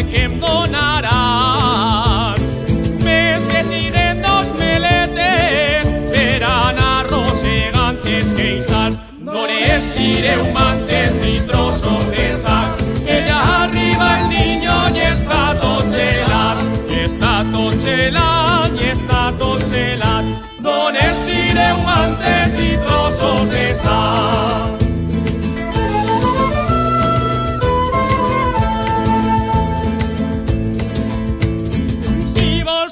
que em donaran. Més que siguen dos meletes per anar arrossegant els queixals, dones tireu mantes i trossos de sac, que ja arriba el niño i està tot gelat, i està tot gelat, i està tot gelat. Dones tireu mantes i trossos de sac.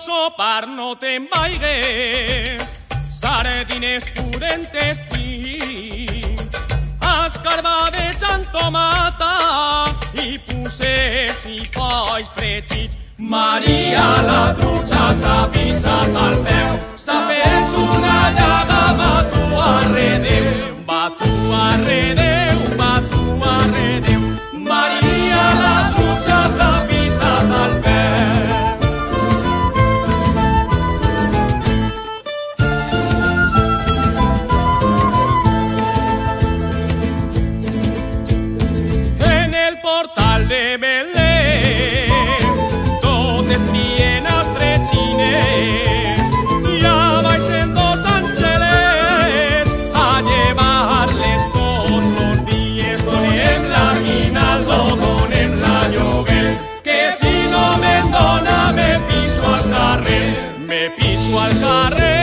Sopar no te'n vaigues, sardines pudentes tinc, escarbades amb tomata i puces i polls fregits. Maria la trucha s'ha pisat al peu, s'ha fet una llaga, va tu arredeu, va tu arredeu, va tu arredeu. Maria la trucha s'ha pisat al peu. Portal de Belén, totes crien estrechines, ja baixen dos àngeles a llevar-les tots los dies. Donem l'aguinaldo, donem la lloguer, que si no me'n dona me piso al carrer, me piso al carrer.